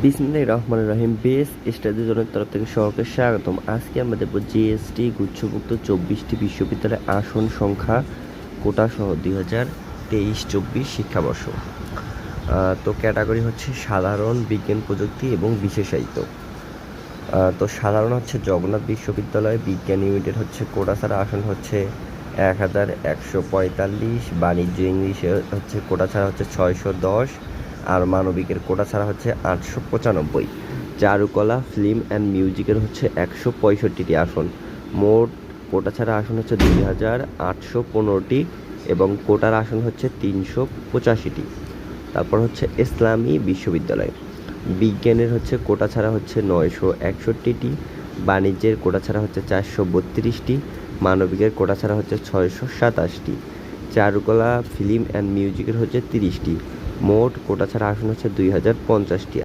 বিসমিল্লাহির রহমানির রহিম। Base study জোনের তরফ থেকে সকলকে স্বাগতম। আজকে আমরা দেখব জিএসটি গুচ্ছভুক্ত 24টি বিশ্ববিদ্যালয়ের আসন সংখ্যা কোটা সহ 2023-24 শিক্ষাবর্ষ। তো ক্যাটাগরি হচ্ছে সাধারণ, বিজ্ঞান, প্রযুক্তি এবং বিশেষায়িত। তো সাধারণ হচ্ছে জগন্নাথ বিশ্ববিদ্যালয়, বিজ্ঞান ইউনিটের হচ্ছে কোটা ছাড়া আসন হচ্ছে 1145, বাণিজ্য ইংলিশে হচ্ছে কোটা ছাড়া হচ্ছে 610, আর মানবিকের কোটা ছাড়া হচ্ছে 895। চারুকলা, ফিল্ম অ্যান্ড মিউজিকের হচ্ছে 165টি আসন। মোট কোটা ছাড়া আসন হচ্ছে 2815টি এবং কোটার আসন হচ্ছে 385টি। তারপর হচ্ছে ইসলামী বিশ্ববিদ্যালয়, বিজ্ঞানের হচ্ছে কোটা ছাড়া হচ্ছে 961টি, বাণিজ্যের কোটা ছাড়া হচ্ছে 432টি, মানবিকের কোটা ছাড়া হচ্ছে 627টি, চারুকলা, ফিল্ম অ্যান্ড মিউজিকের হচ্ছে 30টি। মোট কোটা ছাড়া আসন হচ্ছে 2050টি।